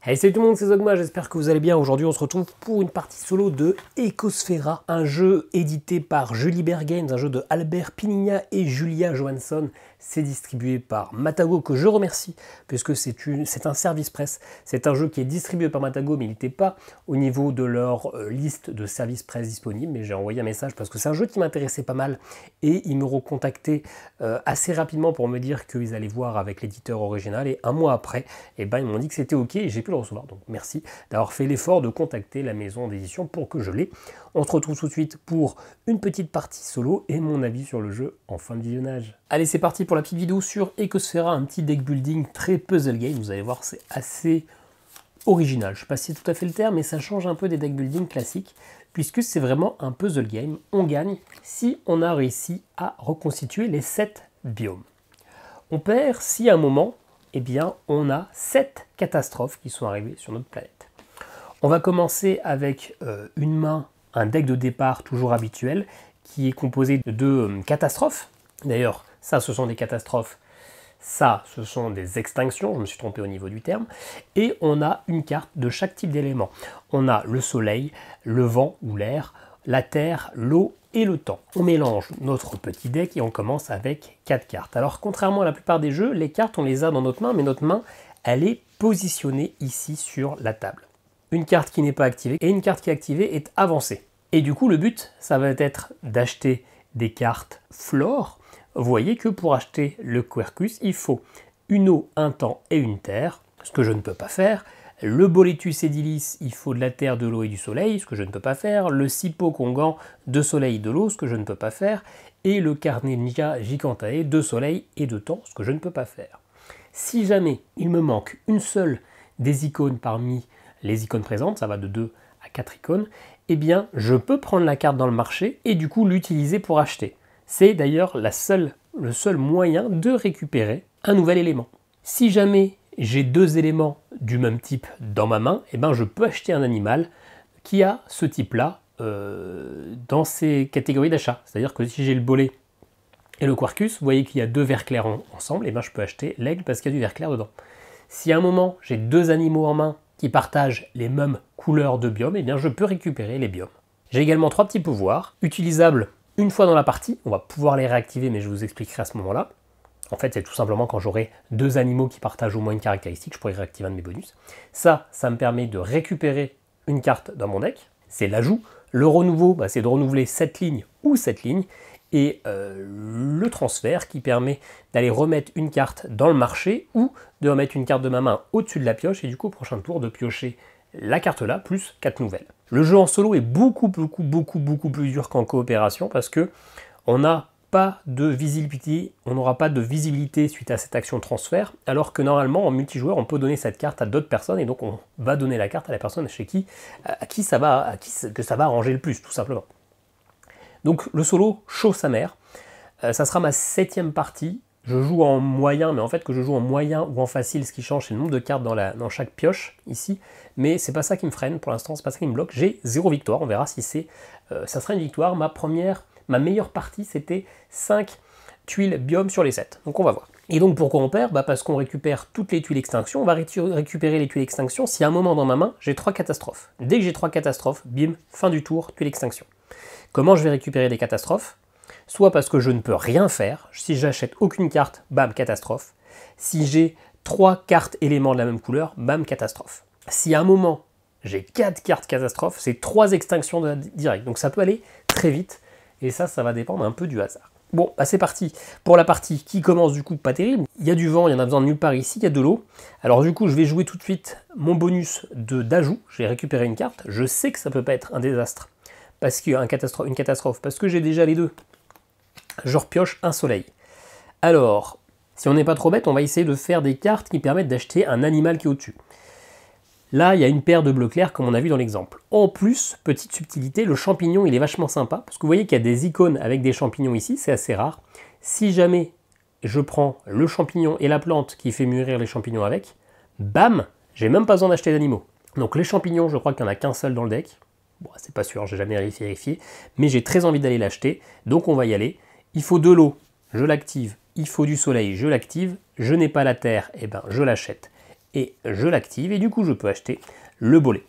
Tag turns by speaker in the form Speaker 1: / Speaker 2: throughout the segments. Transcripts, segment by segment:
Speaker 1: Hey, salut tout le monde, c'est Zogma, j'espère que vous allez bien. Aujourd'hui on se retrouve pour une partie solo de Ecosfera, un jeu édité par Julibert Games, un jeu de Albert Pinigna et Julia Johansson. C'est distribué par Matago, que je remercie, puisque c'est un service presse. C'est un jeu qui est distribué par Matago, mais il n'était pas au niveau de leur liste de services presse disponibles. Mais j'ai envoyé un message parce que c'est un jeu qui m'intéressait pas mal. Et ils me recontactaient assez rapidement pour me dire qu'ils allaient voir avec l'éditeur original. Et un mois après, ils m'ont dit que c'était OK et j'ai pu le recevoir. Donc merci d'avoir fait l'effort de contacter la maison d'édition pour que je l'ai. On se retrouve tout de suite pour une petite partie solo et mon avis sur le jeu en fin de visionnage. Allez, c'est parti pour la petite vidéo sur Ecosfera, un petit deck building très puzzle game. Vous allez voir, c'est assez original. Je ne sais pas si c'est tout à fait le terme, mais ça change un peu des deck building classiques, puisque c'est vraiment un puzzle game. On gagne si on a réussi à reconstituer les 7 biomes. On perd si à un moment, eh bien, on a 7 catastrophes qui sont arrivées sur notre planète. On va commencer avec une main, un deck de départ toujours habituel, qui est composé de 2 catastrophes. D'ailleurs, ça, ce sont des catastrophes. Ça, ce sont des extinctions, je me suis trompé au niveau du terme. Et on a une carte de chaque type d'élément. On a le soleil, le vent ou l'air, la terre, l'eau et le temps. On mélange notre petit deck et on commence avec 4 cartes. Alors, contrairement à la plupart des jeux, les cartes, on les a dans notre main, mais notre main, elle est positionnée ici sur la table. Une carte qui n'est pas activée et une carte qui est activée est avancée. Et du coup, le but, ça va être d'acheter des cartes flore. Vous voyez que pour acheter le Quercus, il faut une eau, un temps et une terre, ce que je ne peux pas faire. Le Boletus edilis, il faut de la terre, de l'eau et du soleil, ce que je ne peux pas faire. Le Sipo Congan, de soleil et de l'eau, ce que je ne peux pas faire. Et le Carnenia Gigantae, de soleil et de temps, ce que je ne peux pas faire. Si jamais il me manque une seule des icônes parmi les icônes présentes, ça va de 2 à 4 icônes, eh bien je peux prendre la carte dans le marché et du coup l'utiliser pour acheter. C'est d'ailleurs le seul moyen de récupérer un nouvel élément. Si jamais j'ai 2 éléments du même type dans ma main, eh ben je peux acheter un animal qui a ce type-là dans ces catégories d'achat. C'est-à-dire que si j'ai le bolet et le Quercus, vous voyez qu'il y a 2 verts clairs ensemble, et ben je peux acheter l'aigle parce qu'il y a du vert clair dedans. Si à un moment j'ai 2 animaux en main qui partagent les mêmes couleurs de biomes, eh bien je peux récupérer les biomes. J'ai également 3 petits pouvoirs, utilisables une fois dans la partie, on va pouvoir les réactiver, mais je vous expliquerai à ce moment-là. En fait, c'est tout simplement quand j'aurai 2 animaux qui partagent au moins une caractéristique, je pourrai réactiver un de mes bonus. Ça me permet de récupérer une carte dans mon deck, c'est l'ajout. Le renouveau, c'est de renouveler cette ligne ou cette ligne. Et le transfert qui permet d'aller remettre une carte dans le marché ou de remettre une carte de ma main au-dessus de la pioche et du coup au prochain tour de piocher la carte là plus 4 nouvelles. Le jeu en solo est beaucoup plus dur qu'en coopération parce que on n'a pas de visibilité, on n'aura pas de visibilité suite à cette action de transfert, alors que normalement en multijoueur on peut donner cette carte à d'autres personnes et donc on va donner la carte à la personne que ça va arranger le plus tout simplement. Donc le solo chaud sa mère, ça sera ma 7e partie. Je joue en moyen, mais en fait que je joue en moyen ou en facile, ce qui change c'est le nombre de cartes dans chaque pioche ici, mais c'est pas ça qui me freine pour l'instant, c'est pas ça qui me bloque. J'ai 0 victoire, on verra si ça sera une victoire. Ma meilleure partie c'était 5 tuiles biomes sur les 7, donc on va voir. Et donc pourquoi on perd? Parce qu'on récupère toutes les tuiles extinction. On va récupérer les tuiles extinction si à un moment dans ma main j'ai 3 catastrophes. Dès que j'ai 3 catastrophes, bim, fin du tour, tuile extinction. Comment je vais récupérer des catastrophes? Soit parce que je ne peux rien faire, si j'achète aucune carte, bam, catastrophe. Si j'ai 3 cartes éléments de la même couleur, bam, catastrophe. Si à un moment, j'ai 4 cartes catastrophes, c'est 3 extinctions directes. Donc ça peut aller très vite, et ça va dépendre un peu du hasard. Bon, c'est parti pour la partie qui commence du coup pas terrible. Il y a du vent, il y en a besoin de nulle part ici, il y a de l'eau. Alors du coup, je vais jouer tout de suite mon bonus d'ajout. J'ai récupéré une carte, je sais que ça peut pas être un désastre. Parce qu'il y a une catastrophe, parce que j'ai déjà les 2. Je repioche un soleil. Alors, si on n'est pas trop bête, on va essayer de faire des cartes qui permettent d'acheter un animal qui est au-dessus. Là, il y a une paire de bleus clairs, comme on a vu dans l'exemple. En plus, petite subtilité, le champignon, il est vachement sympa, parce que vous voyez qu'il y a des icônes avec des champignons ici, c'est assez rare. Si jamais je prends le champignon et la plante qui fait mûrir les champignons avec, bam, j'ai même pas besoin d'acheter d'animaux. Donc les champignons, je crois qu'il n'y en a qu'un seul dans le deck. Bon, c'est pas sûr, j'ai jamais vérifié, mais j'ai très envie d'aller l'acheter, donc on va y aller. Il faut de l'eau, je l'active. Il faut du soleil, je l'active. Je n'ai pas la terre, et ben je l'achète. et je l'active, et du coup je peux acheter le bolet.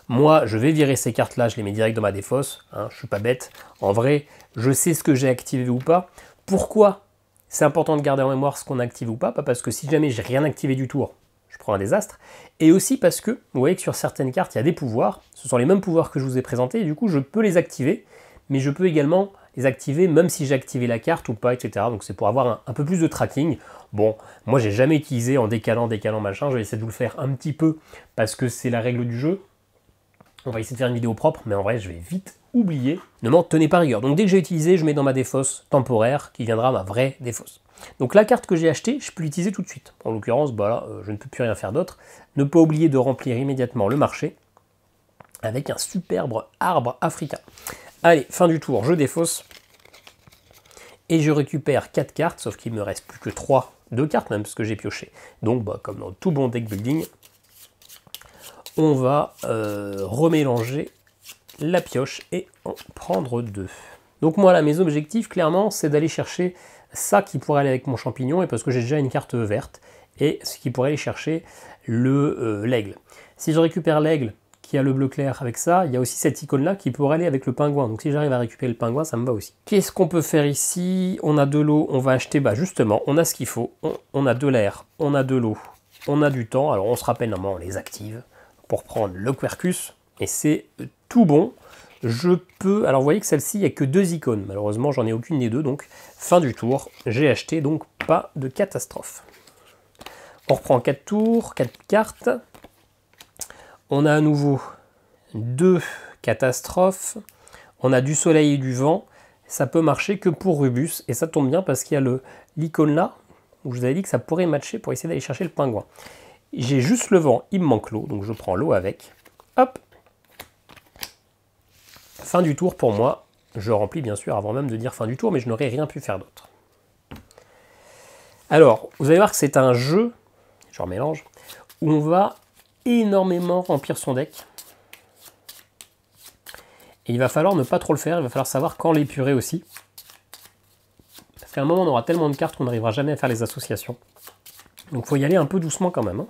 Speaker 1: Moi, je vais virer ces cartes-là, je les mets direct dans ma défausse, hein, je suis pas bête. En vrai, je sais ce que j'ai activé ou pas. Pourquoi c'est important de garder en mémoire ce qu'on active ou pas? Pas parce que si jamais j'ai rien activé du tour, je prends un désastre. Et aussi parce que, vous voyez que sur certaines cartes, il y a des pouvoirs. Ce sont les mêmes pouvoirs que je vous ai présentés, et du coup, je peux les activer. Mais je peux également les activer même si j'ai activé la carte ou pas, etc. Donc c'est pour avoir un peu plus de tracking. Bon, moi, j'ai jamais utilisé en décalant, machin. Je vais essayer de vous le faire un petit peu parce que c'est la règle du jeu. On va essayer de faire une vidéo propre, mais en vrai, je vais vite oublier. Ne m'en tenez pas rigueur. Donc dès que j'ai utilisé, je mets dans ma défausse temporaire, qui viendra ma vraie défausse. Donc la carte que j'ai achetée, je peux l'utiliser tout de suite. En l'occurrence, bah là, je ne peux plus rien faire d'autre. Ne pas oublier de remplir immédiatement le marché avec un superbe arbre africain. Allez, fin du tour, je défausse. Et je récupère 4 cartes, sauf qu'il me reste plus que 2 cartes même, parce que j'ai pioché. Donc, bah, comme dans tout bon deck building, on va remélanger la pioche et en prendre 2. Donc moi là, mes objectifs, clairement, c'est d'aller chercher ça qui pourrait aller avec mon champignon, et parce que j'ai déjà une carte verte, et ce qui pourrait aller chercher l'aigle. Si je récupère l'aigle, qui a le bleu clair avec ça, il y a aussi cette icône-là qui pourrait aller avec le pingouin. Donc si j'arrive à récupérer le pingouin, ça me va aussi. Qu'est-ce qu'on peut faire ici? On a de l'eau, on va acheter, bah justement, on a ce qu'il faut. On a de l'air, on a de l'eau, on a du temps. Alors on se rappelle, normalement, on les active pour prendre le Quercus, et c'est tout bon. Je peux... Alors vous voyez que celle-ci, il n'y a que 2 icônes. Malheureusement, j'en ai aucune des 2, donc fin du tour. J'ai acheté, donc pas de catastrophe. On reprend 4 tours, 4 cartes. On a à nouveau 2 catastrophes. On a du soleil et du vent. Ça peut marcher que pour Rubus, et ça tombe bien parce qu'il y a l'icône là, où je vous avais dit que ça pourrait matcher pour essayer d'aller chercher le pingouin. J'ai juste le vent, il me manque l'eau, donc je prends l'eau avec. Hop! Fin du tour pour moi. Je remplis bien sûr avant même de dire fin du tour, mais je n'aurais rien pu faire d'autre. Alors, vous allez voir que c'est un jeu, je remélange, où on va énormément remplir son deck. Et il va falloir ne pas trop le faire, il va falloir savoir quand l'épurer aussi. Parce qu'à un moment, on aura tellement de cartes qu'on n'arrivera jamais à faire les associations. Donc il faut y aller un peu doucement quand même. Hein.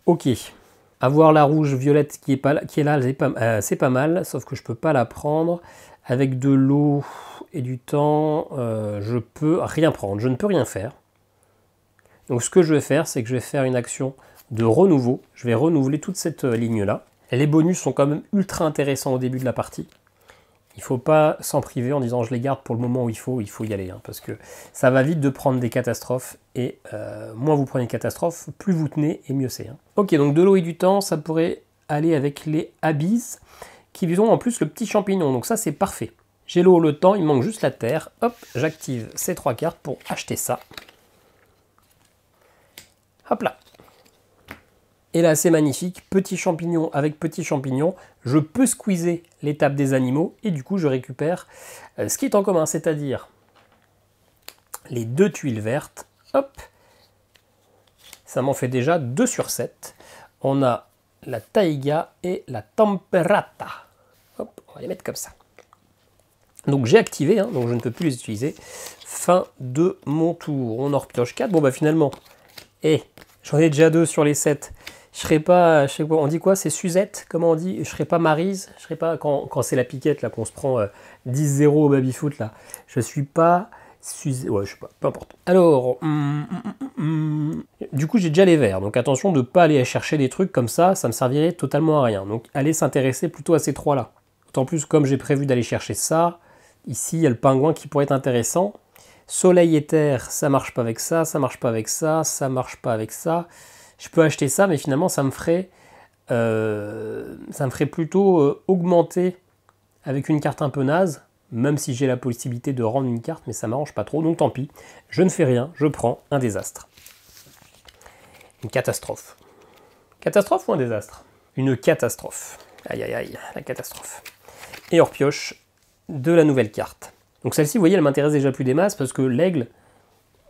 Speaker 1: Ok. Avoir la rouge violette qui est là, c'est pas mal, sauf que je peux pas la prendre. Avec de l'eau et du temps, je peux rien prendre, je ne peux rien faire. Donc ce que je vais faire, c'est que je vais faire une action de renouveau. Je vais renouveler toute cette ligne-là. Les bonus sont quand même ultra intéressants au début de la partie. Il ne faut pas s'en priver en disant je les garde pour le moment où il faut y aller. Hein, parce que ça va vite de prendre des catastrophes. Et moins vous prenez de catastrophes, plus vous tenez et mieux c'est. Hein. Ok, donc de l'eau et du temps, ça pourrait aller avec les abysses qui ont en plus le petit champignon. Donc ça c'est parfait. J'ai l'eau, le temps, il me manque juste la terre. Hop, j'active ces 3 cartes pour acheter ça. Hop là. Et là, c'est magnifique. Petit champignon avec petit champignon. Je peux squeezer l'étape des animaux. Et du coup, je récupère ce qui est en commun, c'est-à-dire les 2 tuiles vertes. Hop. Ça m'en fait déjà 2 sur 7. On a la taïga et la temperata. Hop, on va les mettre comme ça. Donc j'ai activé, hein, donc je ne peux plus les utiliser. Fin de mon tour. On en repioche 4. Bon, bah finalement, j'en ai déjà 2 sur les 7. Je serai pas, je sais pas, on dit quoi, c'est Suzette, comment on dit, je serai pas Maryse, je serai pas, quand c'est la piquette, là, qu'on se prend 10-0 au baby-foot, là, je suis pas Suzette, ouais, je sais pas, peu importe. Alors, du coup, j'ai déjà les verts, donc attention de pas aller chercher des trucs comme ça me servirait totalement à rien, donc allez s'intéresser plutôt à ces 3-là. D'autant plus, comme j'ai prévu d'aller chercher ça, ici, il y a le pingouin qui pourrait être intéressant. Soleil et terre, ça marche pas avec ça, ça marche pas avec ça, ça marche pas avec ça. Je peux acheter ça, mais finalement, ça me ferait plutôt augmenter avec une carte un peu naze, même si j'ai la possibilité de rendre une carte, mais ça m'arrange pas trop, donc tant pis. Je ne fais rien, je prends un désastre. Une catastrophe. Catastrophe ou un désastre? Une catastrophe. Aïe, aïe, aïe, la catastrophe. Et on repioche de la nouvelle carte. Donc celle-ci, vous voyez, elle m'intéresse déjà plus des masses, parce que l'aigle,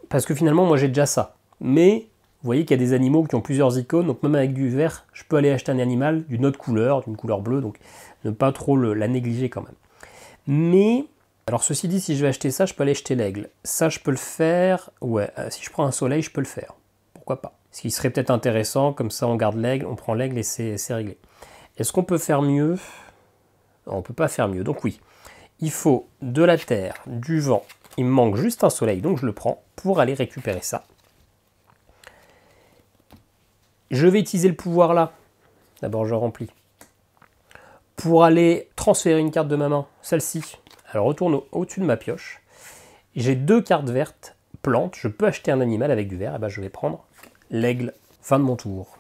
Speaker 1: parce que finalement, moi, j'ai déjà ça. Mais... vous voyez qu'il y a des animaux qui ont plusieurs icônes, donc même avec du vert, je peux aller acheter un animal d'une autre couleur, d'une couleur bleue, donc ne pas trop la négliger quand même. Mais, alors ceci dit, si je vais acheter ça, je peux aller acheter l'aigle. Ça, je peux le faire, ouais, si je prends un soleil, je peux le faire. Pourquoi pas. Ce qui serait peut-être intéressant, comme ça on garde l'aigle, on prend l'aigle et c'est réglé. Est-ce qu'on peut faire mieux? Non, on ne peut pas faire mieux, donc oui. Il faut de la terre, du vent, il me manque juste un soleil, donc je le prends pour aller récupérer ça. Je vais utiliser le pouvoir là. D'abord je remplis. Pour aller transférer une carte de ma main, celle-ci. Elle retourne au-dessus de ma pioche. J'ai 2 cartes vertes, plantes, je peux acheter un animal avec du vert, et ben je vais prendre l'aigle, fin de mon tour.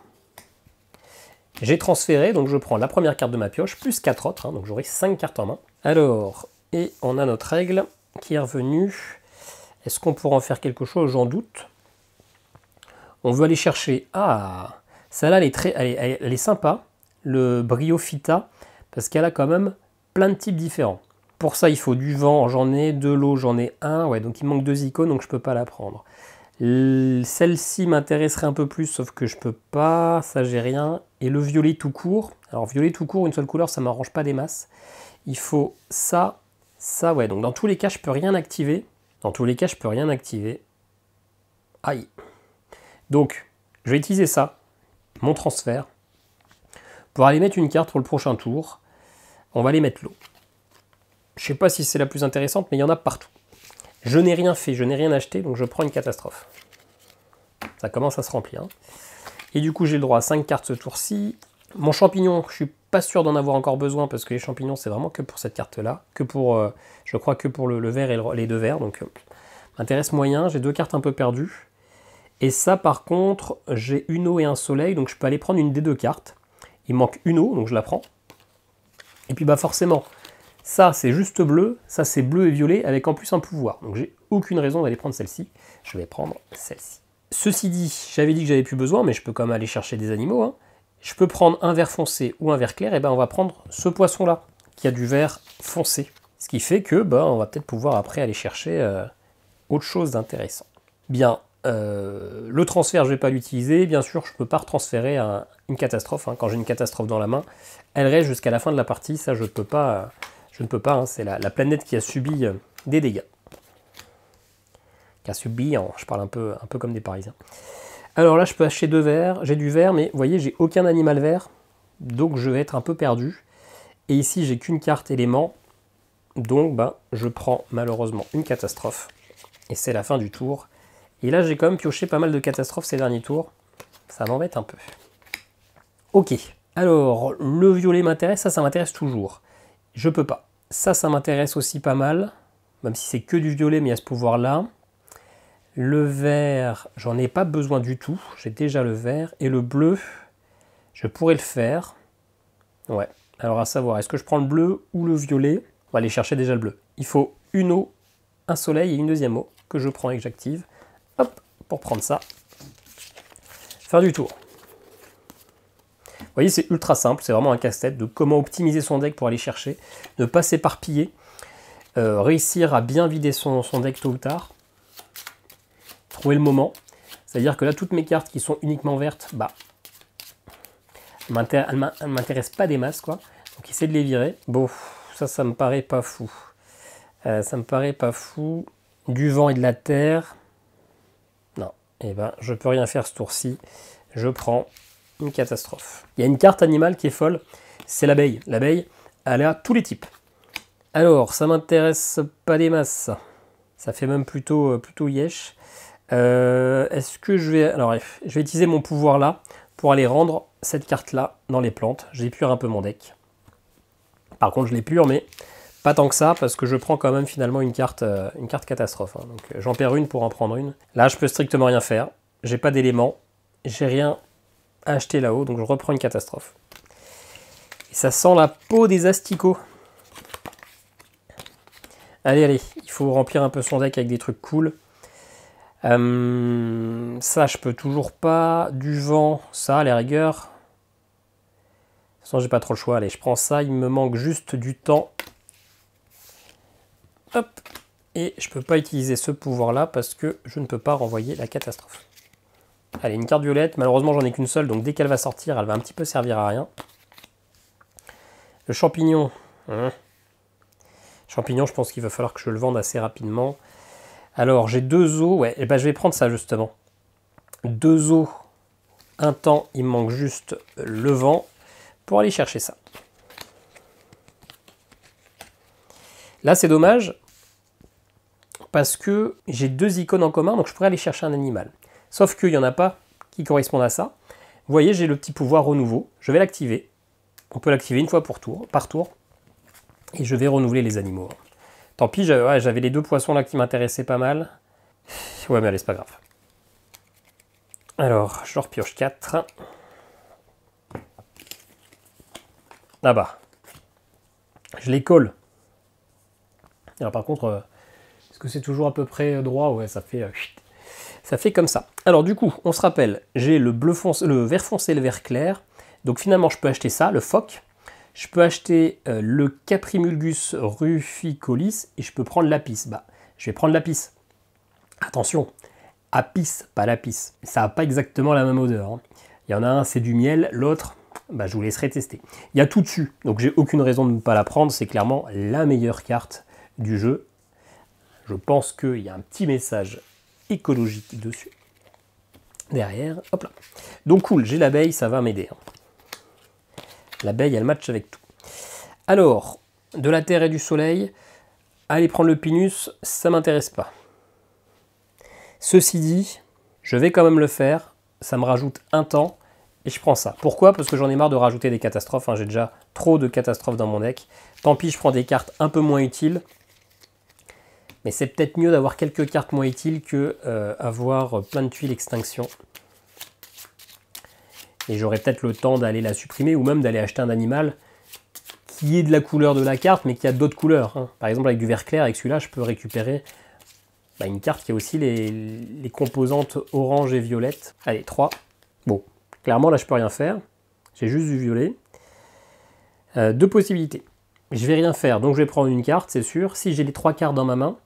Speaker 1: J'ai transféré, donc je prends la première carte de ma pioche, plus 4 autres, hein, donc j'aurai 5 cartes en main. Alors, et on a notre aigle qui est revenu. Est-ce qu'on pourra en faire quelque chose? J'en doute. On veut aller chercher... Ah, celle-là, elle est sympa, le Bryophyta, parce qu'elle a quand même plein de types différents. Pour ça, il faut du vent, j'en ai, de l'eau, j'en ai un. Ouais, donc il manque 2 icônes, donc je ne peux pas la prendre. Celle-ci m'intéresserait un peu plus, sauf que je peux pas, ça j'ai rien. Et le violet tout court. Alors violet tout court, une seule couleur, ça m'arrange pas des masses. Il faut ça, ça, ouais. Donc dans tous les cas, je peux rien activer. Dans tous les cas, je peux rien activer. Aïe. Donc, je vais utiliser ça, mon transfert, pour aller mettre une carte pour le prochain tour. On va aller mettre l'eau. Je sais pas si c'est la plus intéressante, mais il y en a partout. Je n'ai rien fait, je n'ai rien acheté, donc je prends une catastrophe. Ça commence à se remplir. Hein. Et du coup, j'ai le droit à 5 cartes ce tour-ci. Mon champignon, je suis pas sûr d'en avoir encore besoin, parce que les champignons, c'est vraiment que pour cette carte-là. Que pour, je crois que pour le vert et les 2 verts. Donc, m'intéresse moyen. J'ai 2 cartes un peu perdues. Et ça, par contre, j'ai une eau et un soleil, donc je peux aller prendre une des 2 cartes. Il manque une eau, donc je la prends. Et puis, bah forcément... Ça, c'est juste bleu, ça, c'est bleu et violet, avec en plus un pouvoir. Donc, j'ai aucune raison d'aller prendre celle-ci. Je vais prendre celle-ci. Ceci dit, j'avais dit que j'avais plus besoin, mais je peux quand même aller chercher des animaux. Hein. Je peux prendre un vert foncé ou un vert clair, et ben on va prendre ce poisson-là, qui a du vert foncé. Ce qui fait que, on va peut-être pouvoir après aller chercher autre chose d'intéressant. Bien, le transfert, je ne vais pas l'utiliser. Bien sûr, je ne peux pas retransférer une catastrophe. Hein. Quand j'ai une catastrophe dans la main, elle reste jusqu'à la fin de la partie. Ça, je ne peux pas... Je ne peux pas, hein, c'est la planète qui a subi des dégâts. Qui a subi, je parle un peu comme des Parisiens. Alors là, je peux acheter 2 verts, j'ai du vert, mais vous voyez, j'ai aucun animal vert, donc je vais être un peu perdu. Et ici, j'ai qu'une carte élément, donc je prends malheureusement une catastrophe. Et c'est la fin du tour. Et là, j'ai quand même pioché pas mal de catastrophes ces derniers tours. Ça m'embête un peu. Ok, alors le violet m'intéresse, ça m'intéresse toujours. Je peux pas. Ça m'intéresse aussi pas mal, même si c'est que du violet, mais il y a ce pouvoir-là. Le vert, j'en ai pas besoin du tout, j'ai déjà le vert. Et le bleu, je pourrais le faire. Ouais, alors à savoir, est-ce que je prends le bleu ou le violet? On va aller chercher déjà le bleu. Il faut une eau, un soleil et une deuxième eau, que je prends et que j'active. Hop, pour prendre ça. Fin du tour. Vous voyez, c'est ultra simple, c'est vraiment un casse-tête de comment optimiser son deck pour aller chercher, ne pas s'éparpiller, réussir à bien vider son deck tôt ou tard, trouver le moment. C'est-à-dire que là, toutes mes cartes qui sont uniquement vertes, elles ne m'intéressent pas des masses, quoi. Donc, essayer de les virer. Bon, ça me paraît pas fou. Ça me paraît pas fou. Du vent et de la terre. Non, je peux rien faire ce tour-ci. Je prends... une catastrophe. Il y a une carte animale qui est folle, c'est l'abeille. L'abeille, elle a tous les types. Alors, ça m'intéresse pas des masses. Ça fait même plutôt yesh. Est-ce que je vais... Alors, je vais utiliser mon pouvoir là pour aller rendre cette carte-là dans les plantes. J'épure un peu mon deck. Par contre, je l'épure, mais pas tant que ça, parce que je prends quand même finalement une carte catastrophe. Hein. Donc, j'en perds une pour en prendre une. Là, je peux strictement rien faire. J'ai pas d'éléments. J'ai rien à acheter là-haut, donc je reprends une catastrophe. Et ça sent la peau des asticots. Allez, il faut remplir un peu son deck avec des trucs cool. Ça, je peux toujours pas. Du vent, ça, à la rigueur. De toute façon, j'ai pas trop le choix. Allez, je prends ça, il me manque juste du temps. Hop. Et je peux pas utiliser ce pouvoir-là parce que je ne peux pas renvoyer la catastrophe. Allez, une carte violette. Malheureusement, j'en ai qu'une seule, donc dès qu'elle va sortir, elle va un petit peu servir à rien. Le champignon. Champignon, je pense qu'il va falloir que je le vende assez rapidement. Alors, j'ai 2 os. Ouais, et je vais prendre ça, justement. 2 os un temps, il me manque juste le vent pour aller chercher ça. Là, c'est dommage, parce que j'ai 2 icônes en commun, donc je pourrais aller chercher un animal. Sauf qu'il n'y en a pas qui correspondent à ça. Vous voyez, j'ai le petit pouvoir renouveau. Je vais l'activer. On peut l'activer une fois par tour. Et je vais renouveler les animaux. Tant pis, j'avais les 2 poissons là qui m'intéressaient pas mal. Ouais, mais allez, c'est pas grave. Alors, je repioche 4. Ah bah. Je les colle. Alors par contre, est-ce que c'est toujours à peu près droit? Ouais, ça fait comme ça. Alors du coup, on se rappelle, j'ai le vert foncé et le vert clair. Donc finalement, je peux acheter ça, le phoque. Je peux acheter le Caprimulgus ruficolis et je peux prendre l'apis. Bah, je vais prendre l'apis. Attention, apis, pas l'apis. Ça n'a pas exactement la même odeur, hein. Il y en a un, c'est du miel, l'autre, bah, je vous laisserai tester. Il y a tout dessus, donc j'ai aucune raison de ne pas la prendre. C'est clairement la meilleure carte du jeu. Je pense qu'il y a un petit message écologique dessus. Derrière, hop là. Donc cool, j'ai l'abeille, ça va m'aider, hein. L'abeille, elle match avec tout. Alors, de la terre et du soleil, aller prendre le pinus, ça m'intéresse pas. Ceci dit, je vais quand même le faire. Ça me rajoute un temps et je prends ça. Pourquoi? Parce que j'en ai marre de rajouter des catastrophes, hein. J'ai déjà trop de catastrophes dans mon deck. Tant pis, je prends des cartes un peu moins utiles. Mais c'est peut-être mieux d'avoir quelques cartes moins utiles que avoir plein de tuiles extinction. Et j'aurai peut-être le temps d'aller la supprimer ou même d'aller acheter un animal qui est de la couleur de la carte mais qui a d'autres couleurs, hein. Par exemple avec du vert clair, avec celui-là je peux récupérer une carte qui a aussi les composantes orange et violette. Allez, 3. Bon, clairement là je peux rien faire. J'ai juste du violet. 2 possibilités. Je vais rien faire, donc je vais prendre une carte, c'est sûr. Si j'ai les 3 cartes dans ma main,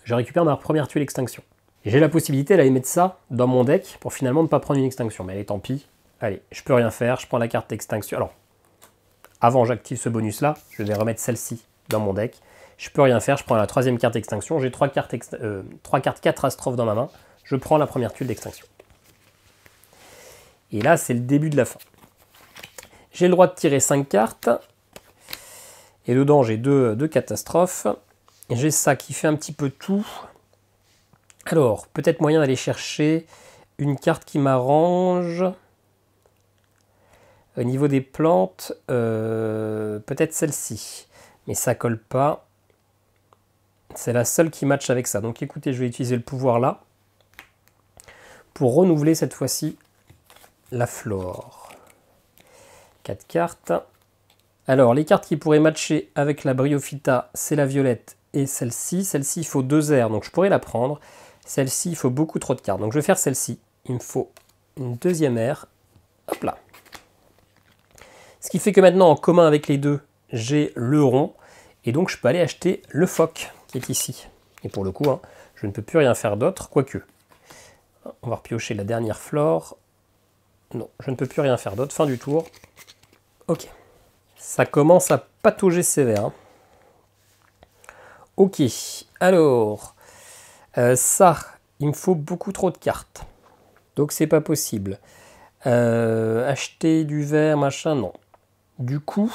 Speaker 1: je récupère ma première tuile extinction. J'ai la possibilité d'aller mettre ça dans mon deck pour finalement ne pas prendre une extinction. Mais allez, tant pis. Allez, je peux rien faire, je prends la carte d'extinction. Alors, avant j'active ce bonus-là, je vais remettre celle-ci dans mon deck. Je peux rien faire, je prends la 3e carte d'extinction. J'ai 3 cartes catastrophes dans ma main. Je prends la première tuile d'extinction. Et là, c'est le début de la fin. J'ai le droit de tirer 5 cartes. Et dedans, j'ai 2 catastrophes. J'ai ça qui fait un petit peu tout. Alors, peut-être moyen d'aller chercher une carte qui m'arrange. Au niveau des plantes, peut-être celle-ci. Mais ça colle pas. C'est la seule qui matche avec ça. Donc écoutez, je vais utiliser le pouvoir là. Pour renouveler cette fois-ci la flore. 4 cartes. Alors, les cartes qui pourraient matcher avec la Bryophyta, c'est la violette et celle-ci. Celle-ci, il faut 2 airs, donc je pourrais la prendre. Celle-ci, il faut beaucoup trop de cartes. Donc je vais faire celle-ci. Il me faut une 2e aire. Hop là. Ce qui fait que maintenant, en commun avec les deux, j'ai le rond. Et donc, je peux aller acheter le phoque qui est ici. Et pour le coup, hein, je ne peux plus rien faire d'autre, quoique. On va repiocher la dernière flore. Non, je ne peux plus rien faire d'autre. Fin du tour. Ok. Ça commence à patauger sévère, hein. Ok. Alors, ça, il me faut beaucoup trop de cartes. Donc, c'est pas possible. Acheter du vert, machin, non. Du coup,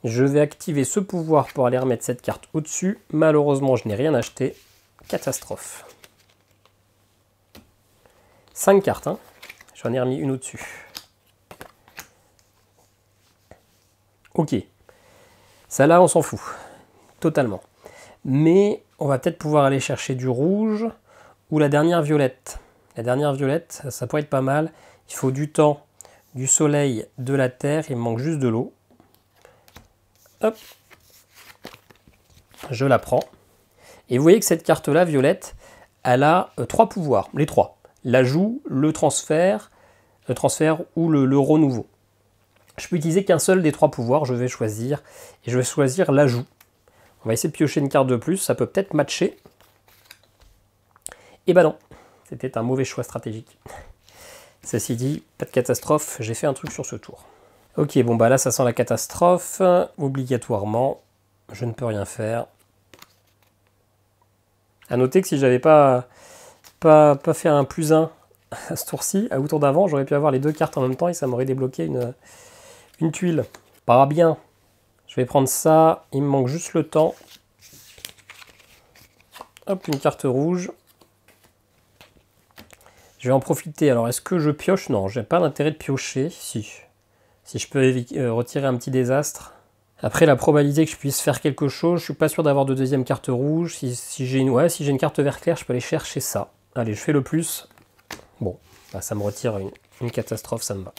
Speaker 1: je vais activer ce pouvoir pour aller remettre cette carte au-dessus. Malheureusement, je n'ai rien acheté. Catastrophe. 5 cartes, hein. J'en ai remis une au-dessus. Ok. Ça là, on s'en fout. Totalement. Mais on va peut-être pouvoir aller chercher du rouge ou la dernière violette. La dernière violette, ça pourrait être pas mal. Il faut du temps, du soleil, de la terre. Il me manque juste de l'eau. Hop. Je la prends. Et vous voyez que cette carte-là, violette, elle a 3 pouvoirs. Les 3. L'ajout, le transfert ou le renouveau. Je peux utiliser qu'un seul des 3 pouvoirs. Je vais choisir. Et je vais choisir l'ajout. On va essayer de piocher une carte de plus. Ça peut peut-être matcher. Et bah non. C'était un mauvais choix stratégique. Ceci dit, pas de catastrophe. J'ai fait un truc sur ce tour. Ok, bon bah là ça sent la catastrophe. Obligatoirement. Je ne peux rien faire. A noter que si j'avais pas fait un +1 à ce tour-ci, au tour d'avant, j'aurais pu avoir les deux cartes en même temps et ça m'aurait débloqué une tuile. Pas bien. Je vais prendre ça, il me manque juste le temps. Hop, une carte rouge. Je vais en profiter. Alors, est-ce que je pioche? Non, j'ai pas l'intérêt de piocher. Si je peux retirer un petit désastre. Après, la probabilité que je puisse faire quelque chose, je suis pas sûr d'avoir de deuxième carte rouge. Si j'ai une carte vert clair, je peux aller chercher ça. Allez, je fais le plus. Bon, bah, ça me retire une catastrophe, ça me va.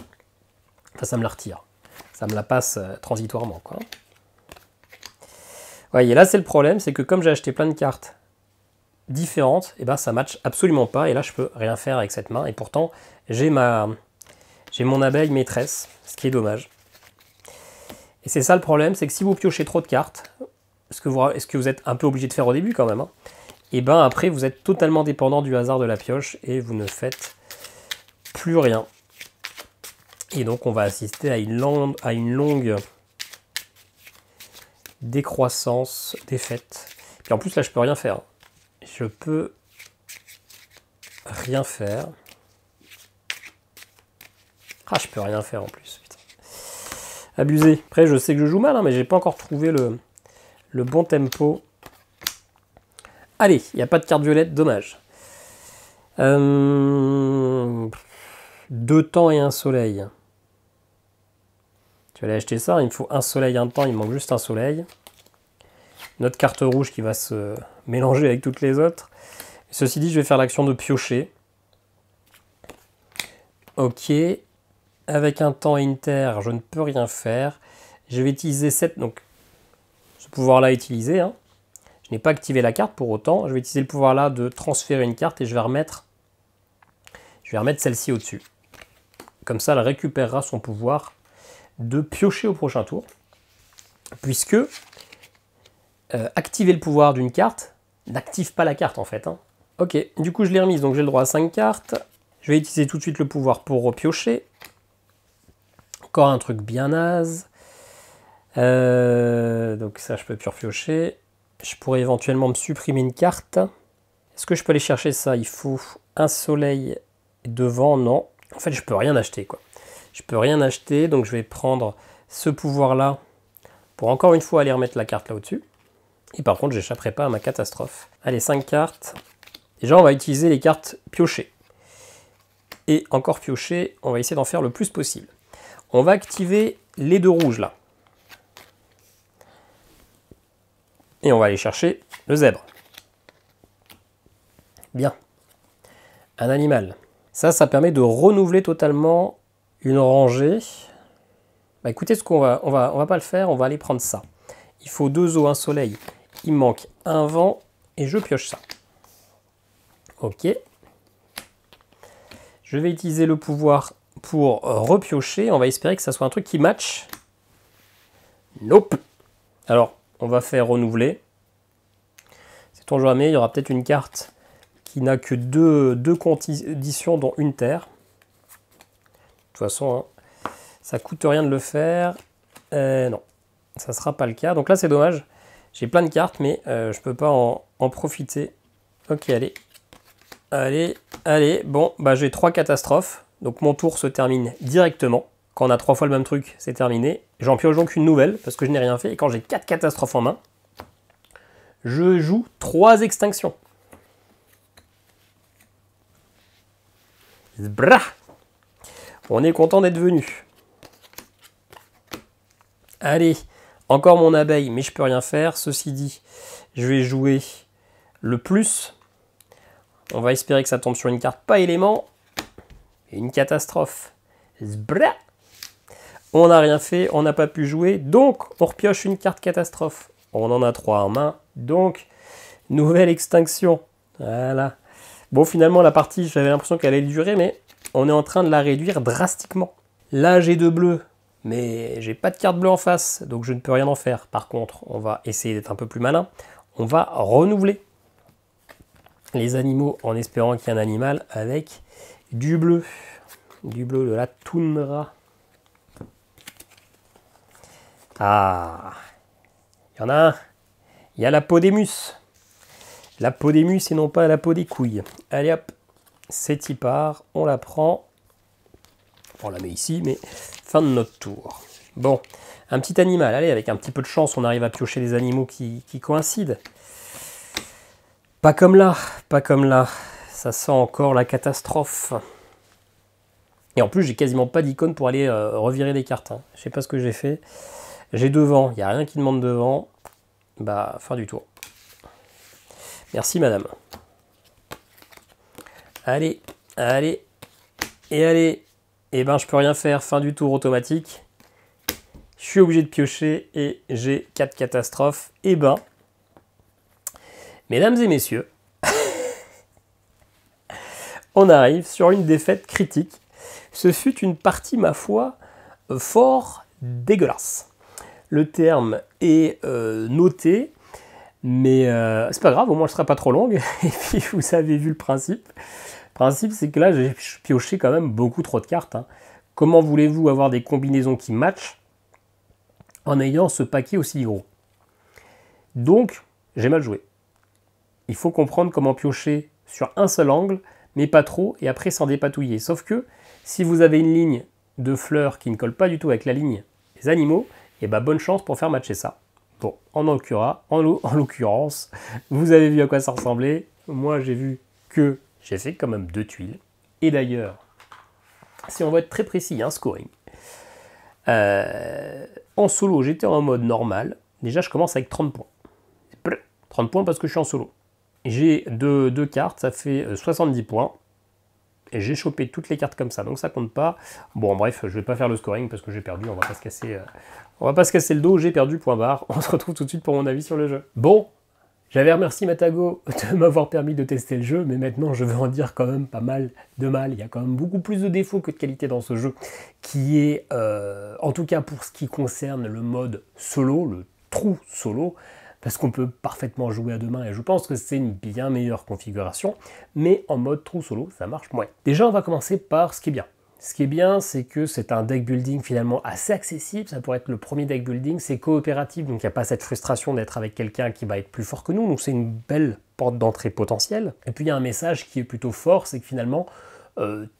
Speaker 1: Enfin, ça me la retire. Ça me la passe transitoirement, quoi. Ouais, et là, c'est le problème, c'est que comme j'ai acheté plein de cartes différentes, et ben ça match absolument pas, et là, je peux rien faire avec cette main, et pourtant, j'ai mon abeille maîtresse, ce qui est dommage. Et c'est ça le problème, c'est que si vous piochez trop de cartes, ce que vous êtes un peu obligé de faire au début quand même, hein, et ben après, vous êtes totalement dépendant du hasard de la pioche, et vous ne faites plus rien. Et donc, on va assister à une longue décroissance, défaite. Puis en plus, là, je peux rien faire. Je peux rien faire. Ah, je peux rien faire en plus. Putain. Abusé. Après, je sais que je joue mal, hein, mais j'ai pas encore trouvé le bon tempo. Allez, il n'y a pas de carte violette, dommage. 2 temps et un soleil. Tu vas aller acheter ça, il me faut un soleil, un temps, il me manque juste un soleil. Notre carte rouge qui va se mélanger avec toutes les autres. Ceci dit, je vais faire l'action de piocher. Ok. Avec un temps et une terre, je ne peux rien faire. Je vais utiliser cette... Donc, ce pouvoir-là est utilisé. Hein. Je n'ai pas activé la carte pour autant. Je vais utiliser le pouvoir-là de transférer une carte et je vais remettre celle-ci au-dessus. Comme ça, elle récupérera son pouvoir de piocher au prochain tour. Puisque activer le pouvoir d'une carte n'active pas la carte en fait. Hein. Ok, du coup je l'ai remise, donc j'ai le droit à 5 cartes. Je vais utiliser tout de suite le pouvoir pour repiocher. Encore un truc bien naze. Donc ça je peux plus repiocher. Je pourrais éventuellement me supprimer une carte. Est-ce que je peux aller chercher ça? Il faut un soleil devant, non. En fait je peux rien acheter quoi. Je peux rien acheter, donc je vais prendre ce pouvoir là pour encore une fois aller remettre la carte là au-dessus. Et par contre, j'échapperai pas à ma catastrophe. Allez, 5 cartes. Déjà, on va utiliser les cartes piochées. Et encore piocher, on va essayer d'en faire le plus possible. On va activer les 2 rouges, là. Et on va aller chercher le zèbre. Bien. Un animal. Ça permet de renouveler totalement une rangée. Bah, écoutez, ce qu'on va... On va pas le faire, on va aller prendre ça. Il faut 2 eaux, un soleil. Il me manque un vent et je pioche ça. Ok. Je vais utiliser le pouvoir pour repiocher. On va espérer que ça soit un truc qui match. Nope. Alors, on va faire renouveler. Sait-on jamais, il y aura peut-être une carte qui n'a que deux conditions, dont une terre. De toute façon, hein, ça coûte rien de le faire. Non, ça ne sera pas le cas. Donc là, c'est dommage. J'ai plein de cartes, mais je peux pas en profiter. Ok, allez. Allez. Bon, bah j'ai 3 catastrophes. Donc mon tour se termine directement. Quand on a 3 fois le même truc, c'est terminé. J'en pioche donc une nouvelle, parce que je n'ai rien fait. Et quand j'ai 4 catastrophes en main, je joue 3 extinctions. Brah! On est content d'être venu. Allez. Encore mon abeille, mais je peux rien faire. Ceci dit, je vais jouer le plus. On va espérer que ça tombe sur une carte pas élément. Et une catastrophe. Zbra. On n'a rien fait, on n'a pas pu jouer. Donc, on repioche une carte catastrophe. On en a 3 en main. Donc, nouvelle extinction. Voilà. Bon, finalement, la partie, j'avais l'impression qu'elle allait durer, mais on est en train de la réduire drastiquement. Là, j'ai 2 bleus. Mais j'ai pas de carte bleue en face, donc je ne peux rien en faire. Par contre, on va essayer d'être un peu plus malin. On va renouveler les animaux en espérant qu'il y ait un animal avec du bleu. Du bleu de la toundra. Ah, il y en a un. Il y a la peau des mus. La peau des mus et non pas la peau des couilles. Allez hop, c'est y part, on la prend. On la met ici, mais fin de notre tour. Bon, un petit animal, allez, avec un petit peu de chance, on arrive à piocher des animaux qui coïncident. Pas comme là, pas comme là. Ça sent encore la catastrophe. Et en plus, j'ai quasiment pas d'icône pour aller revirer les cartes. Hein. Je sais pas ce que j'ai fait. J'ai devant, il n'y a rien qui demande devant. Bah, fin du tour. Merci, madame. Allez, allez, et allez. Eh ben, je peux rien faire, fin du tour automatique. Je suis obligé de piocher et j'ai 4 catastrophes. Eh ben, mesdames et messieurs, on arrive sur une défaite critique. Ce fut une partie, ma foi, fort dégueulasse. Le terme est noté, mais c'est pas grave, au moins je ne serai pas trop longue. Et puis, vous avez vu le principe. Le principe, c'est que là, j'ai pioché quand même beaucoup trop de cartes. Hein. Comment voulez-vous avoir des combinaisons qui matchent en ayant ce paquet aussi gros? Donc, j'ai mal joué. Il faut comprendre comment piocher sur un seul angle, mais pas trop, et après s'en dépatouiller. Sauf que, si vous avez une ligne de fleurs qui ne colle pas du tout avec la ligne des animaux, et ben bonne chance pour faire matcher ça. Bon, en l'occurrence, vous avez vu à quoi ça ressemblait. Moi, j'ai vu que j'ai fait quand même 2 tuiles. Et d'ailleurs, si on va être très précis, il y a un scoring. En solo, j'étais en mode normal. Déjà, je commence avec 30 points. 30 points parce que je suis en solo. J'ai deux cartes, ça fait 70 points. Et j'ai chopé toutes les cartes comme ça, donc ça compte pas. Bon, bref, je vais pas faire le scoring parce que j'ai perdu, on va pas se casser le dos, j'ai perdu, point barre. On se retrouve tout de suite pour mon avis sur le jeu. Bon, j'avais remercié Matago de m'avoir permis de tester le jeu, mais maintenant je veux en dire quand même pas mal de mal. Il y a quand même beaucoup plus de défauts que de qualités dans ce jeu, qui est, en tout cas pour ce qui concerne le mode solo, le true solo, parce qu'on peut parfaitement jouer à 2 mains, et je pense que c'est une bien meilleure configuration, mais en mode true solo, ça marche moins. Déjà, on va commencer par ce qui est bien. Ce qui est bien, c'est que c'est un deck building finalement assez accessible, ça pourrait être le premier deck building, c'est coopératif, donc il n'y a pas cette frustration d'être avec quelqu'un qui va être plus fort que nous, donc c'est une belle porte d'entrée potentielle. Et puis il y a un message qui est plutôt fort, c'est que finalement,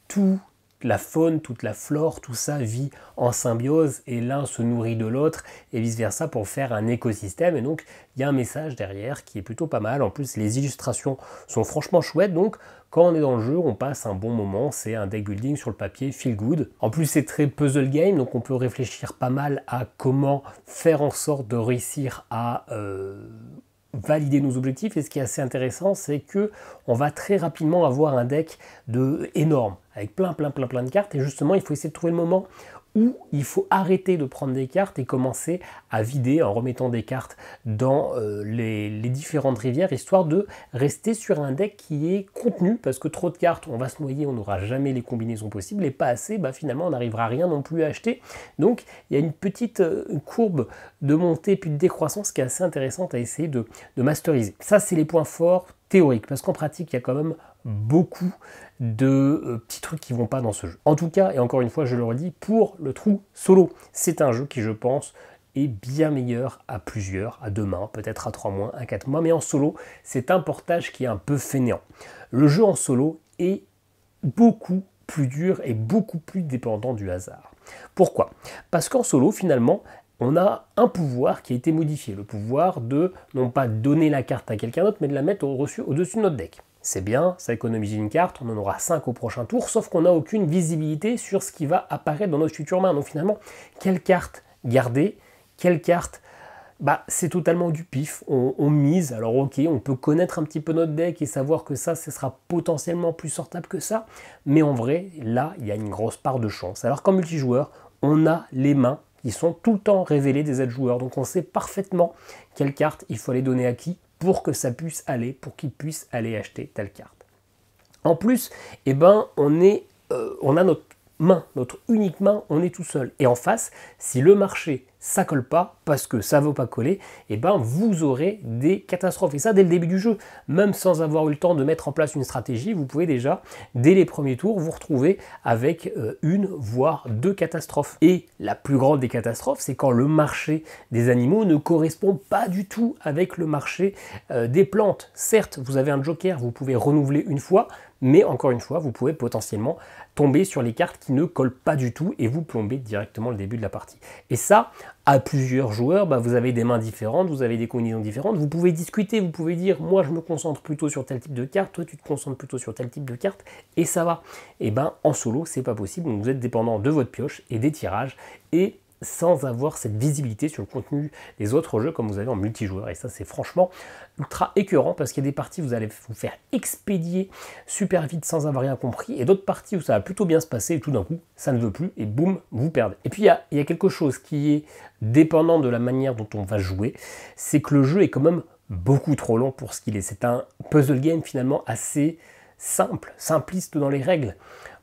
Speaker 1: tout la faune, toute la flore, tout ça vit en symbiose et l'un se nourrit de l'autre et vice-versa pour faire un écosystème. Et donc, il y a un message derrière qui est plutôt pas mal. En plus, les illustrations sont franchement chouettes. Donc, quand on est dans le jeu, on passe un bon moment. C'est un deck building sur le papier, feel good. En plus, c'est très puzzle game. Donc, on peut réfléchir pas mal à comment faire en sorte de réussir à valider nos objectifs. Et ce qui est assez intéressant, c'est que on va très rapidement avoir un deck énorme avec plein de cartes, et justement il faut essayer de trouver le moment où il faut arrêter de prendre des cartes et commencer à vider en remettant des cartes dans les différentes rivières, histoire de rester sur un deck qui est contenu, parce que trop de cartes, on va se noyer, on n'aura jamais les combinaisons possibles, et pas assez, bah finalement on n'arrivera à rien non plus à acheter. Donc il y a une petite courbe de montée puis de décroissance qui est assez intéressante à essayer de masteriser. Ça, c'est les points forts théoriques, parce qu'en pratique, il y a quand même beaucoup de petits trucs qui vont pas dans ce jeu. En tout cas, et encore une fois, je le redis, pour le true solo, c'est un jeu qui, je pense, est bien meilleur à plusieurs, à 2 mains, peut-être à 3 mains, à 4 mains, mais en solo, c'est un portage qui est un peu fainéant. Le jeu en solo est beaucoup plus dur et beaucoup plus dépendant du hasard. Pourquoi? Parce qu'en solo, finalement, on a un pouvoir qui a été modifié, le pouvoir de non pas donner la carte à quelqu'un d'autre, mais de la mettre au-dessus de notre deck. C'est bien, ça économise une carte, on en aura 5 au prochain tour, sauf qu'on n'a aucune visibilité sur ce qui va apparaître dans notre future main. Donc finalement, quelle carte garder, quelle carte, bah, c'est totalement du pif, on mise. Alors ok, on peut connaître un petit peu notre deck et savoir que ça, ce sera potentiellement plus sortable que ça, mais en vrai, là, il y a une grosse part de chance. Alors qu'en multijoueur, on a les mains qui sont tout le temps révélées des autres joueurs, donc on sait parfaitement quelle carte il faut aller donner à qui, pour que ça puisse aller, pour qu'ils puissent aller acheter telle carte. En plus, eh ben, on a notre main, notre unique main, on est tout seul. Et en face, si le marché, ça colle pas, parce que ça ne veut pas coller, et ben vous aurez des catastrophes. Et ça, dès le début du jeu, même sans avoir eu le temps de mettre en place une stratégie, vous pouvez déjà, dès les premiers tours, vous retrouver avec une, voire deux catastrophes. Et la plus grande des catastrophes, c'est quand le marché des animaux ne correspond pas du tout avec le marché des plantes. Certes, vous avez un joker, vous pouvez renouveler une fois, mais encore une fois, vous pouvez potentiellement tomber sur les cartes qui ne collent pas du tout et vous plombez directement le début de la partie. Et ça, à plusieurs joueurs, vous avez des mains différentes, vous avez des combinaisons différentes, vous pouvez discuter, vous pouvez dire, moi je me concentre plutôt sur tel type de carte, toi tu te concentres plutôt sur tel type de carte, et ça va. Et en solo, c'est pas possible, donc vous êtes dépendant de votre pioche et des tirages, et sans avoir cette visibilité sur le contenu des autres jeux comme vous avez en multijoueur. Et ça, c'est franchement ultra écœurant parce qu'il y a des parties où vous allez vous faire expédier super vite sans avoir rien compris et d'autres parties où ça va plutôt bien se passer et tout d'un coup, ça ne veut plus et boum, vous perdez. Et puis, il y a quelque chose qui est dépendant de la manière dont on va jouer, c'est que le jeu est quand même beaucoup trop long pour ce qu'il est. C'est un puzzle game finalement assez simple, simpliste dans les règles.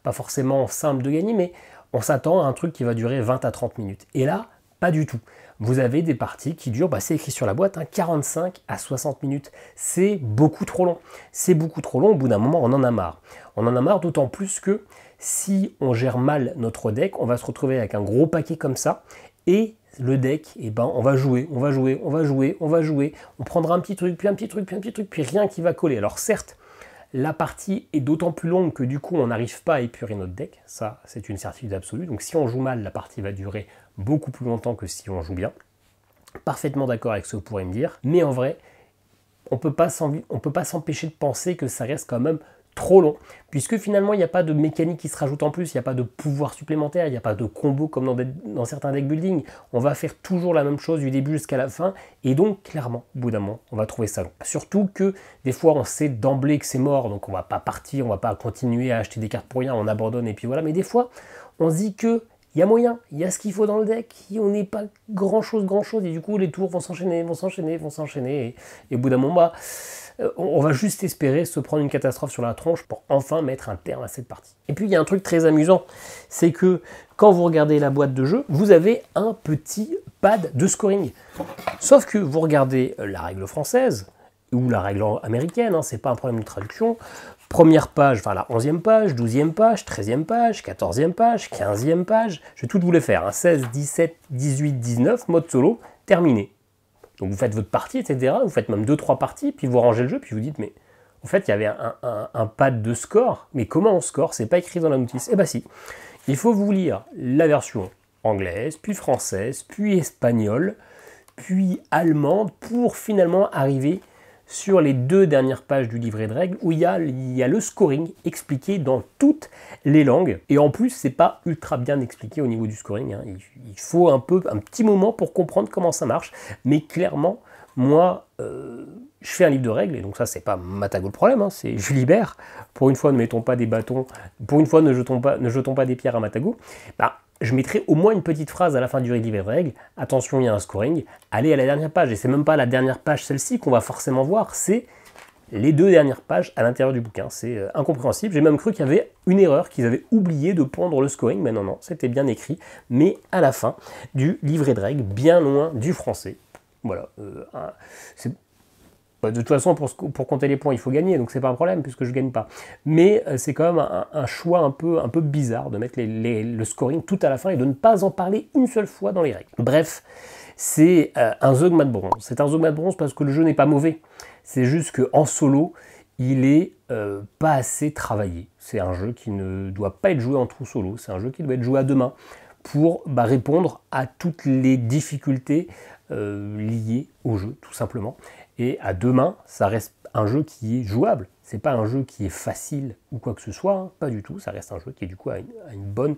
Speaker 1: Pas forcément simple de gagner, mais on s'attend à un truc qui va durer 20 à 30 minutes. Et là, pas du tout. Vous avez des parties qui durent, c'est écrit sur la boîte, 45 à 60 minutes. C'est beaucoup trop long. C'est beaucoup trop long, au bout d'un moment, on en a marre. On en a marre d'autant plus que si on gère mal notre deck, on va se retrouver avec un gros paquet comme ça, et le deck, on va jouer, on va jouer, on va jouer, on va jouer, on prendra un petit truc, puis un petit truc, puis un petit truc, puis rien qui va coller. Alors certes, la partie est d'autant plus longue que du coup on n'arrive pas à épurer notre deck, ça c'est une certitude absolue, donc si on joue mal, la partie va durer beaucoup plus longtemps que si on joue bien. Parfaitement d'accord avec ce que vous pourrez me dire, mais en vrai, on peut pas s'empêcher de penser que ça reste quand même trop long, puisque finalement il n'y a pas de mécanique qui se rajoute en plus, il n'y a pas de pouvoir supplémentaire, il n'y a pas de combo comme dans certains deck building, on va faire toujours la même chose du début jusqu'à la fin, et donc clairement, au bout d'un moment, on va trouver ça long. Surtout que des fois on sait d'emblée que c'est mort, donc on va pas partir, on va pas continuer à acheter des cartes pour rien, on abandonne et puis voilà, mais des fois on se dit que il y a moyen, il y a ce qu'il faut dans le deck, on n'est pas grand chose, et du coup les tours vont s'enchaîner, et au bout d'un moment, on va juste espérer se prendre une catastrophe sur la tronche pour enfin mettre un terme à cette partie. Et puis il y a un truc très amusant, c'est que quand vous regardez la boîte de jeu, vous avez un petit pad de scoring. Sauf que vous regardez la règle française, ou la règle américaine, c'est pas un problème de traduction. Première page, enfin la 11e page, 12e page, 13e page, 14e page, 15e page, je vais toutes vous les faire, 16, 17, 18, 19, mode solo, terminé. Donc vous faites votre partie, etc. Vous faites même 2-3 parties, puis vous rangez le jeu, puis vous dites, mais en fait, il y avait un pad de score, mais comment on score? C'est pas écrit dans la notice. Eh bien si, il faut vous lire la version anglaise, puis française, puis espagnole, puis allemande, pour finalement arriver sur les 2 dernières pages du livret de règles où il y a le scoring expliqué dans toutes les langues. Et en plus, c'est pas ultra bien expliqué au niveau du scoring. Il faut un petit moment pour comprendre comment ça marche. Mais clairement, moi, je fais un livre de règles, et donc ça, c'est pas Matago le problème, c'est Julibert. Pour une fois, ne mettons pas des bâtons, pour une fois, ne jetons pas des pierres à Matago. Je mettrai au moins une petite phrase à la fin du livret de règles. Attention, il y a un scoring. Allez à la dernière page. Et c'est même pas la dernière page, celle-ci, qu'on va forcément voir. C'est les 2 dernières pages à l'intérieur du bouquin. C'est incompréhensible. J'ai même cru qu'il y avait une erreur, qu'ils avaient oublié de pondre le scoring. Mais non, c'était bien écrit. Mais à la fin du livret de règles, bien loin du français. Voilà. De toute façon, pour compter les points, il faut gagner, donc c'est pas un problème puisque je gagne pas. Mais c'est quand même un choix un peu bizarre de mettre le scoring tout à la fin et de ne pas en parler une seule fois dans les règles. Bref, c'est un Zeugma de bronze. C'est un Zeugma de bronze parce que le jeu n'est pas mauvais. C'est juste qu'en solo, il est pas assez travaillé. C'est un jeu qui ne doit pas être joué en trou solo. C'est un jeu qui doit être joué à 2 mains pour répondre à toutes les difficultés liées au jeu, tout simplement. Et à 2 mains, ça reste un jeu qui est jouable. C'est pas un jeu qui est facile ou quoi que ce soit, pas du tout. Ça reste un jeu qui, du coup, a une bonne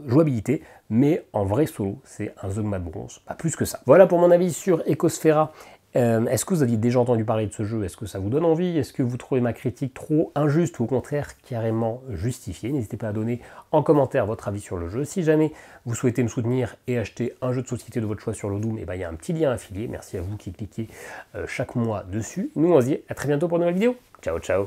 Speaker 1: jouabilité. Mais en vrai solo, c'est un Zeugma de bronze, pas plus que ça. Voilà pour mon avis sur Ecosfera. Est-ce que vous aviez déjà entendu parler de ce jeu? Est-ce que ça vous donne envie? Est-ce que vous trouvez ma critique trop injuste ou au contraire carrément justifiée? N'hésitez pas à donner en commentaire votre avis sur le jeu. Si jamais vous souhaitez me soutenir et acheter un jeu de société de votre choix sur Lodum, il y a un petit lien affilié. Merci à vous qui cliquez chaque mois dessus. Nous on se dit à très bientôt pour une nouvelle vidéo. Ciao ciao.